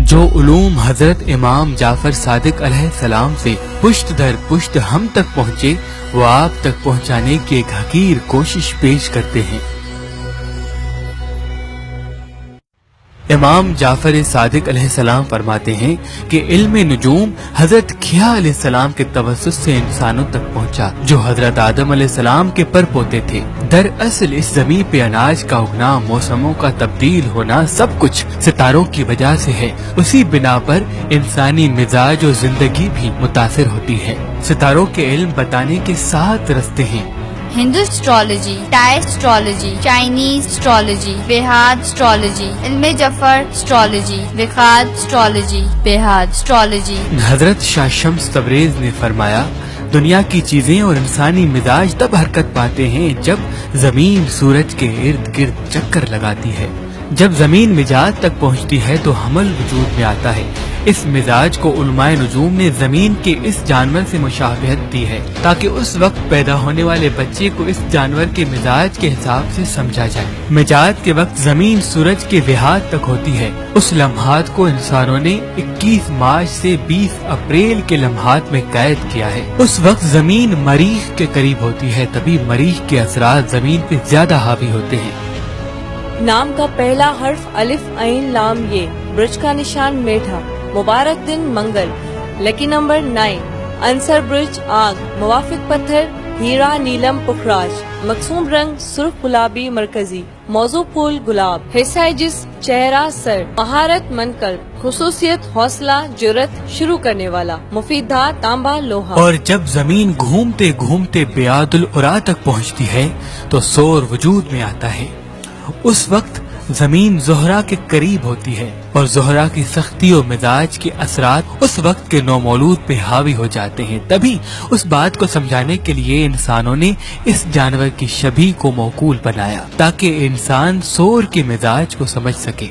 جو उलूम हजरत इमाम जाफर सादिक अलैहिस्सलाम से पुश्त दर पुश्त हम तक पहुँचे, वो आप तक पहुँचाने की एक हकीर कोशिश पेश करते हैं। इमाम जाफर सादिक अलैहिस्सलाम फरमाते हैं कि इल्म नुजूम हजरत खिया अलैहिस्सलाम के तवस्सुत से इंसानों तक पहुंचा, जो हजरत आदम अलैहिस्सलाम के पर पोते थे। दरअसल इस जमीन पे अनाज का उगना, मौसमों का तब्दील होना, सब कुछ सितारों की वजह से है। उसी बिना पर इंसानी मिजाज और जिंदगी भी मुतासिर होती है। सितारों के इल्म बताने के 7 रास्ते हैं। Hindu astrology, Thai astrology, Chinese astrology, बेहाद एस्ट्रोलॉजी, इल्मे जफर एस्ट्रोलॉजी, विखाद एस्ट्रोलॉजी, बेहाद एस्ट्रोलॉजी। हजरत शाह शम्स तबरेज ने फरमाया, दुनिया की चीजें और इंसानी मिजाज तब हरकत पाते हैं जब जमीन सूरज के इर्द गिर्द चक्कर लगाती है। जब जमीन मिजाज तक पहुंचती है तो हमल वजूद में आता है। इस मिजाज को उलमाए नुजूम ने जमीन के इस जानवर से मुशाबहत दी है, ताकि उस वक्त पैदा होने वाले बच्चे को इस जानवर के मिजाज के हिसाब से समझा जाए। मिजाज के वक्त जमीन सूरज के विहाद तक होती है। उस लम्हात को इंसानों ने 21 मार्च से 20 अप्रैल के लम्हात में कैद किया है। उस वक्त जमीन मरीख के करीब होती है, तभी मरीख के असरात जमीन पे ज्यादा हावी होते हैं। नाम का पहला हर्फ अलिफ ऐन लाम ये, ब्रज का निशान मेढा, मुबारक दिन मंगल, लकी नंबर 9, अंसर ब्रिज आग, मुवाफिक पत्थर हीरा नीलम पुखराज, मकसूम रंग सुर्ख गुलाबी मरकजी, मौजू फूल गुलाब, हिस्सा जिस्म चेहरा सर, महारत मनकल, खुसूसियत हौसला जुरत शुरू करने वाला, मुफीद धात तांबा लोहा। और जब जमीन घूमते घूमते बेआदुल उरा तक पहुँचती है तो शोर वजूद में आता है। उस वक्त जमीन ज़ोहरा के करीब होती है और ज़ोहरा की सख्ती और मिजाज के असरात उस वक्त के नौमौलूद पे हावी हो जाते हैं। तभी उस बात को समझाने के लिए इंसानों ने इस जानवर की शबीह को मौकूल बनाया, ताकि इंसान शोर के मिजाज को समझ सके।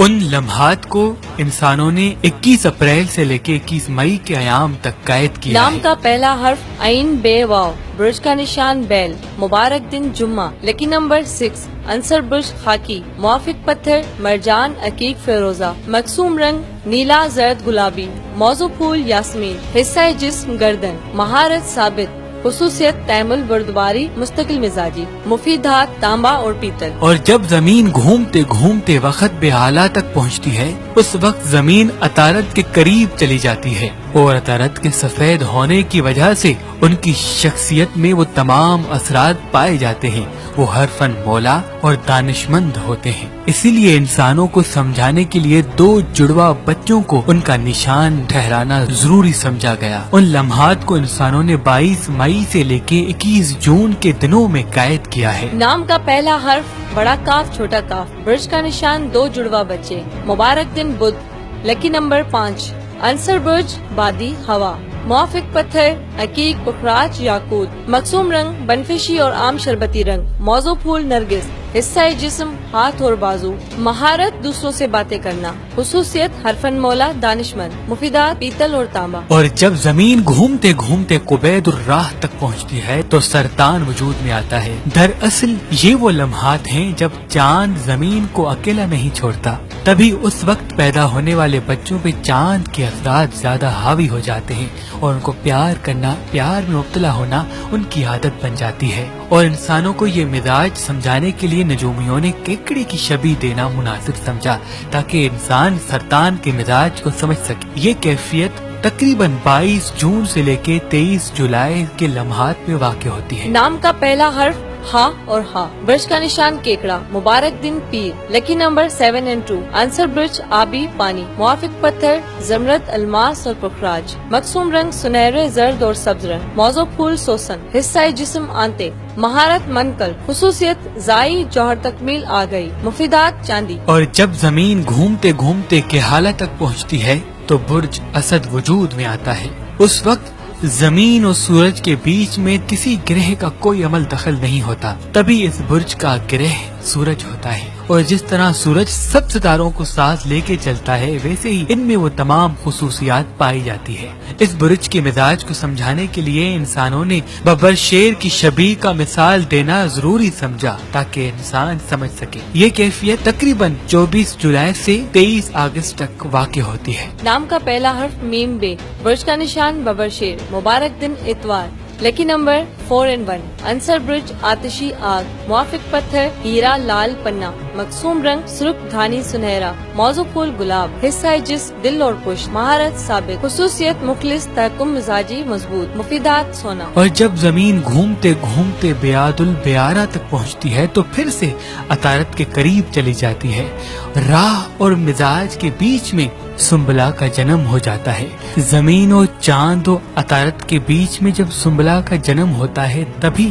उन लम्हात को इंसानों ने 21 अप्रैल से लेकर 21 मई के अयाम तक कैद किया नाम है। का पहला हर्फ ऐन बे वाव, ब्रज का निशान बैल, मुबारक दिन जुम्मा, लकी नंबर 6, अंसर ब्रज खाकी, मुआफिक पत्थर मरजान अकीक फिरोजा, मकसूम रंग नीला जर्द गुलाबी, मौजू फूल यास्मीन, हिस्सा जिस्म गर्दन, महारत साबित, खुसूसियत तैमुल बर्दबारी मुस्तकिल मिजाजी, मुफीद धात तांबा और पीतल। और जब जमीन घूमते घूमते वक्त बेआला तक पहुंचती है, उस वक्त जमीन अतारत के करीब चली जाती है और अतारत के सफेद होने की वजह से उनकी शख्सियत में वो तमाम असरात पाए जाते हैं। वो हरफन मौला और दानिशमंद होते हैं। इसीलिए इंसानों को समझाने के लिए 2 जुड़वा बच्चों को उनका निशान ठहराना जरूरी समझा गया। उन लम्हात को इंसानों ने 22 मई से लेके 21 जून के दिनों में कैद किया है। नाम का पहला हर्फ बड़ा काफ छोटा काफ, ब्रज का निशान 2 जुड़वा बच्चे, मुबारक दिन बुध, लकी नंबर 5, अंसर ब्रज बादी हवा, मुआफिक पत्थर अकीक पुखराज याकूत, मकसूम रंग बनफिशी और आम शरबती रंग, मौजू फूल नरगिस, हिस्सा जिस्म हाथ और बाजू, महारत दूसरों से बातें करना, खुसूसियत हरफन मौला दानिशमंद, मुफीदात पीतल और तांबा। और जब जमीन घूमते घूमते कुबैदुर राह तक पहुंचती है तो सरतान वजूद में आता है। दरअसल ये वो लम्हात हैं जब चांद जमीन को अकेला नहीं छोड़ता, तभी उस वक्त पैदा होने वाले बच्चों पे चांद के असरात ज्यादा हावी हो जाते हैं और उनको प्यार करना, प्यार में मुब्तला होना उनकी आदत बन जाती है। और इंसानों को ये मिजाज समझाने के लिए नजूमियों ने केकड़ी की शबीह देना मुनासिब समझा, ताकि इंसान सरतान के मिजाज को समझ सके। ये कैफियत तकरीबन 22 जून से लेके 23 जुलाई के लम्हात में वाक़ होती है। नाम का पहला हर्फ हा और हा, ब्रज का निशान केकड़ा, मुबारक दिन पीर, लकी नंबर 7 और 2, आंसर ब्रज आबी पानी, मुआफिक पत्थर जमरत अलमास और पुखराज, मकसूम रंग सुनहरे जर्द और सब्ज रंग, मौजू फूल सोसन, हिस्सा जिस्म आंते, महारत मनकल, खुसूसियत जाई जौहर तकमील आ गई, मुफीदात चांदी। और जब जमीन घूमते घूमते के हालत तक पहुँचती है तो बुर्ज असद वजूद में आता है। उस वक्त जमीन और सूरज के बीच में किसी ग्रह का कोई अमल दखल नहीं होता, तभी इस बुर्ज का ग्रह सूरज होता है और जिस तरह सूरज सब सितारों को साथ लेके चलता है वैसे ही इनमें वो तमाम खुसूसियात पाई जाती है। इस बुरुज के मिजाज को समझाने के लिए इंसानों ने बब्बर शेर की शबीह का मिसाल देना जरूरी समझा ताकि इंसान समझ सके। ये कैफियत तकरीबन 24 जुलाई से 23 अगस्त तक वाक़ होती है। नाम का पहला हर्फ मीम बे, बुर्ज का निशान बबर शेर, मुबारक दिन इतवार, लकी नंबर 4 and 1, अंसर ब्रिज आतिशी आग, मुआफिक पत्थर हीरा लाल पन्ना, मकसूम रंग सुर्ख धानी सुनहरा, मौजू फूल गुलाब, हिस्सा जिस दिल और पुष्ट, महारत साबित, खुसूसियत मुखलिस तहकुम मिजाजी मजबूत, मुफीदात सोना। और जब जमीन घूमते घूमते बेयादुल बेयारा तक पहुंचती है तो फिर से अतारत के करीब चली जाती है। राह और मिजाज के बीच में सुंबला का जन्म हो जाता है। जमीन और चांद और अतारत के बीच में जब सुंबला का जन्म होता है तभी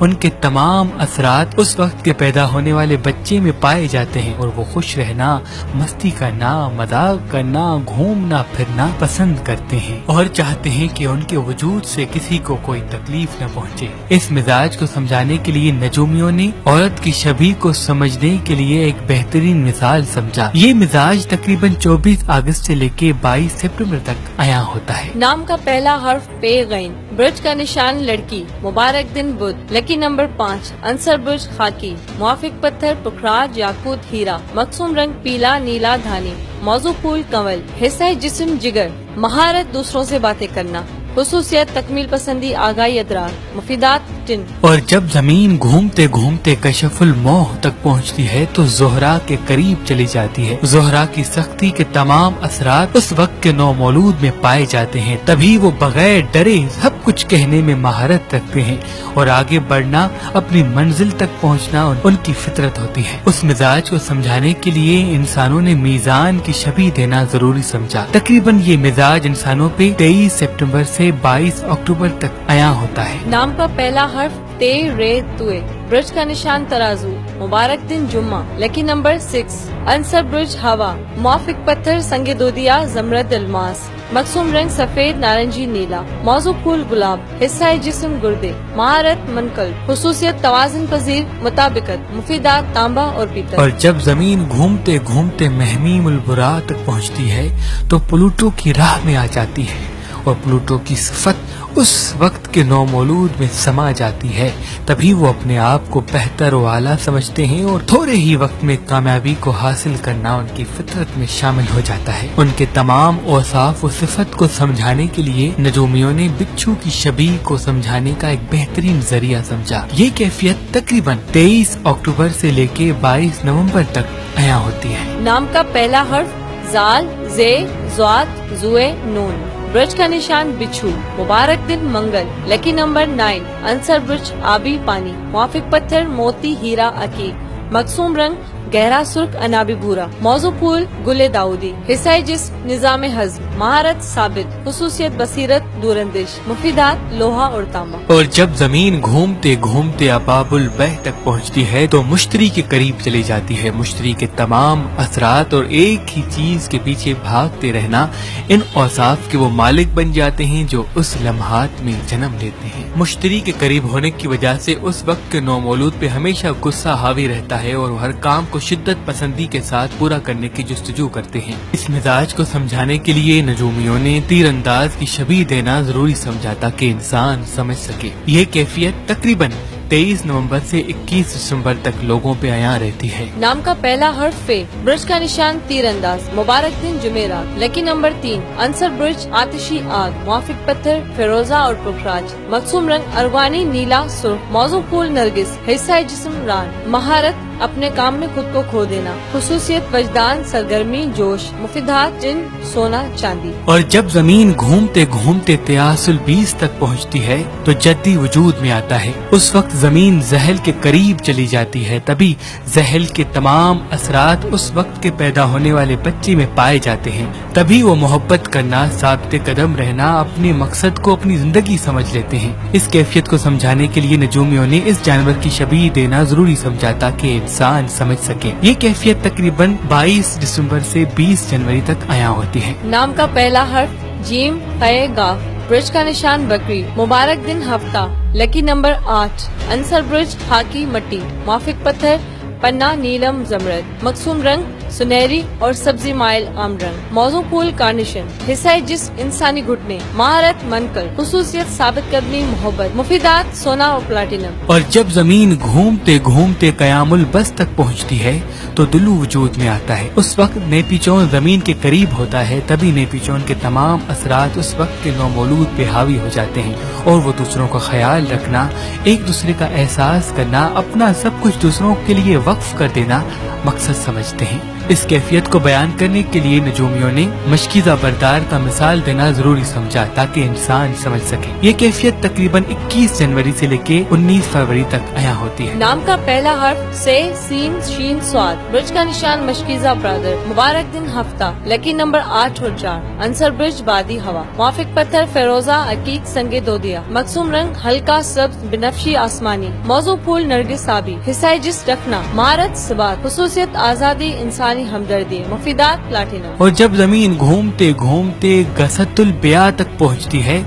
उनके तमाम असरात उस वक्त के पैदा होने वाले बच्चे में पाए जाते हैं और वो खुश रहना, मस्ती करना, मजाक करना, घूमना फिरना पसंद करते हैं और चाहते हैं कि उनके वजूद से किसी को कोई तकलीफ न पहुंचे। इस मिजाज को समझाने के लिए नजूमियों ने औरत की शबीह को समझने के लिए एक बेहतरीन मिसाल समझा। ये मिजाज तकरीबन 24 अगस्त से लेके 22 सितंबर तक आया होता है। नाम का पहला हर्फ पे गैन, ब्रिज का निशान लड़की, मुबारक दिन बुध, लकी नंबर 5, अंसर ब्रिज खाकी, मुआफिक पत्थर पुखराज याकूत हीरा, मकसूम रंग पीला नीला धानी, मौजू फूल कंवल, हिस्सा जिस्म जिगर, महारत दूसरों से बातें करना, खुसूसियत तकमील पसंदी आगाही अदरार, मुफीदात टिन। और जब जमीन घूमते घूमते कशफुल मोह तक पहुंचती है तो जोहरा के करीब चली जाती है। जोहरा की सख्ती के तमाम असरात उस वक्त के नौमौलूद में पाए जाते हैं, तभी वो बगैर डरे सब कुछ कहने में महारत रखते हैं और आगे बढ़ना, अपनी मंजिल तक पहुंचना उनकी फितरत होती है। उस मिजाज को समझाने के लिए इंसानों ने मीजान की शबीह देना जरूरी समझा। तकरीबन ये मिजाज इंसानों पे 23 सितंबर से 22 अक्टूबर तक आया होता है। नाम का पहला हर्फ ते रे तुए, ब्रिज का निशान तराजू, मुबारक दिन जुम्मा, लकी नंबर 6, अंसर ब्रिज हवा, मुआफिक पत्थर संगे दोदिया जमरद अलमास, मकसूम रंग सफेद नारंगी नीला, मौजू फूल गुलाब, हिस्सा जिस्म गुर्दे, महारत मनकल, खुसूसियत तवाज़ुन पजीर मुताबिकत, मुफीदात तांबा और पीतल। और जब जमीन घूमते घूमते महमीमुल बुरा तक पहुंचती है तो प्लूटो की राह में आ जाती है और प्लूटो की सिफत उस वक्त के नौमौलूद में समा जाती है। तभी वो अपने आप को बेहतर व आला समझते हैं और थोड़े ही वक्त में कामयाबी को हासिल करना उनकी फितरत में शामिल हो जाता है। उनके तमाम औसाफ व सिफत को समझाने के लिए नजूमियों ने बिच्छू की शबीह को समझाने का एक बेहतरीन जरिया समझा। ये कैफियत तकरीबन 23 अक्टूबर से लेके 22 नवंबर तक आया होती है। नाम का पहला हर्फ जाल, जे, ज़ात, जुए, नून, ब्रिज का निशान बिच्छू, मुबारक दिन मंगल, लकी नंबर 9, अंसर ब्रिज आबी पानी, मुआफिक पत्थर मोती हीरा अकीक, मकसूम रंग गहरा सुर्ख अनाबी भूरा, मौजू फूल गुले दाऊदी, हिस्सा जिस्म निजाम हज़्म, महारत साबित, खुसूसियत बसीरत दूरंदिश, मुफीदात लोहा और तांबा। और जब जमीन घूमते घूमते अबाबुल बह तक पहुंचती है तो मुश्तरी के करीब चली जाती है। मुश्तरी के तमाम असरात और एक ही चीज के पीछे भागते रहना, इन औसाफ के वो मालिक बन जाते हैं जो उस लम्हात में जन्म लेते हैं। मुश्तरी के करीब होने की वजह से उस वक्त के नौमौलूद पे हमेशा गुस्सा हावी रहता है और हर काम को शिद्दत पसंदी के साथ पूरा करने की जुस्तजू करते हैं। इस मिजाज को समझाने के लिए नजूमियों ने तीरंदाज की शबीह देना जरूरी समझा ताकि इंसान समझ सके। ये कैफियत तकरीबन 23 नवंबर से 21 दिसंबर तक लोगों पे आया रहती है। नाम का पहला हर्फ फे, ब्रिज का निशान तीरंदाज, मुबारक दिन जुमेरात, लकी नंबर 3, अंसर ब्रिज आतिशी आग, मुआफिक पत्थर फिरोजा और पुखराज, मकसूम रंग अरवानी नीला सुर्ख, मौजू फूल नरगिस, हिस्सा जिस्म रान, महारत अपने काम में खुद को खो देना, खुसूसियत वजदान सरगर्मी जोश, मुफीदात जिन सोना चांदी। और जब जमीन घूमते घूमते तयासुल 20 तक पहुंचती है तो जद्दी वजूद में आता है। उस वक्त जमीन जहल के करीब चली जाती है, तभी जहल के तमाम असरात उस वक्त के पैदा होने वाले बच्चे में पाए जाते हैं। तभी वो मोहब्बत करना, साबिते कदम रहना, अपने मकसद को अपनी जिंदगी समझ लेते हैं। इस कैफियत को समझाने के लिए नजूमियों ने इस जानवर की शबीह देना जरूरी समझा ताकि इंसान समझ सके। ये कैफियत तकरीबन 22 दिसंबर से 20 जनवरी तक आया होती है। नाम का पहला हर्फ जीम क़े गाफ, ब्रिज का निशान बकरी, मुबारक दिन हफ्ता, lucky number 8, Ansar bridge hockey मट्टी, मुआफिक पत्थर पन्ना नीलम जमरद, मकसूम रंग सुनहरी और सब्जी माइल आम रंग, मौजू फूल कार्निशन, हिस्सा जिस्म इंसानी घुटने, महारत मनकल, खुसूसियत साबित कदमी मोहब्बत, मुफीदात सोना और प्लाटिनम। और जब जमीन घूमते घूमते कयामुल बस तक पहुंचती है तो दुलू वजूद में आता है। उस वक्त नेपीचोन जमीन के करीब होता है, तभी नेपीचोन के तमाम असरात उस वक्त के नौमौलूद पे हावी हो जाते हैं और वो दूसरों का ख्याल रखना, एक दूसरे का एहसास करना, अपना सब कुछ दूसरों के लिए वक्फ कर देना मकसद समझते हैं। इस कैफियत को बयान करने के लिए नजूमियों ने मशकीज़ा बरदार का मिसाल देना जरूरी समझा ताकि इंसान समझ सके। ये कैफियत तकरीबन 21 जनवरी से लेके 19 फरवरी तक आया होती है। नाम का पहला हर्फ से, सीन, शीन, स्वाद, ब्रिज का निशान मशकीज़ा ब्रदर, मुबारक दिन हफ्ता, लकी नंबर 8 और 4, अंसर ब्रिज बादी हवा, मुआफिक पत्थर फेरोजा अकीक संगे दोदिया, मकसूम रंग हल्का सब्ज बिनफ्शी आसमानी, मौजू फूल नरगिस आबी, हिस्सा जिस्म रखना, महारत सबात, खुसूसियत आजादी इंसानी हमदर्दी, मुफीदात प्लाटिनम। और जब जमीन घूमते घूमते गसतुल बिया तक पहुंचती है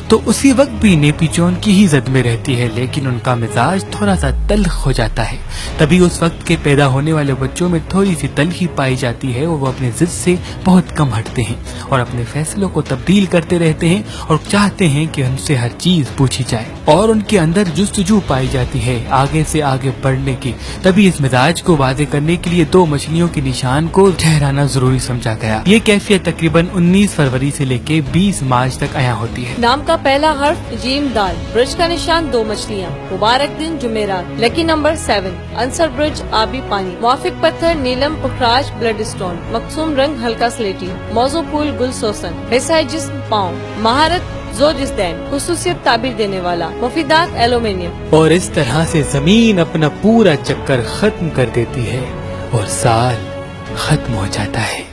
तो उसी वक्त भी नेपीचोन की ही जद में रहती है, लेकिन उनका मिजाज थोड़ा सा तल्ख हो जाता है। तभी उस वक्त के पैदा होने वाले बच्चों में थोड़ी सी तल्खी पाई जाती है और वो अपने जिद से बहुत कम हटते हैं और अपने फैसलों को तब्दील करते रहते हैं और चाहते हैं कि उनसे हर चीज पूछी जाए और उनके अंदर जुस्तजू पाई जाती है आगे से आगे बढ़ने की। तभी इस मिजाज को वाज़े करने के लिए 2 मछलियों के निशान को ठहराना जरूरी समझा गया। ये कैफियत तकरीबन 19 फरवरी से लेके 20 मार्च तक आया होती है। नाम का पहला हर्फ जीम दाल, ब्रिज का निशान 2 मछलियाँ, मुबारक दिन जुमेरात, लकी नंबर 7, अंसर ब्रिज आबी पानी, मुआफिक पत्थर नीलम पुखराज ब्लड स्टोन, मकसूम रंग हल्का स्लेटी, मौजू फूल गुल सोसन, हिस्सा जिस्म पाँव, महारत जोजिस्दैन, खुसूसियत ताबीर देने वाला, मुफीदात एल्यूमिनियम। और इस तरह से जमीन अपना पूरा चक्कर खत्म कर देती है और साल खत्म हो जाता है।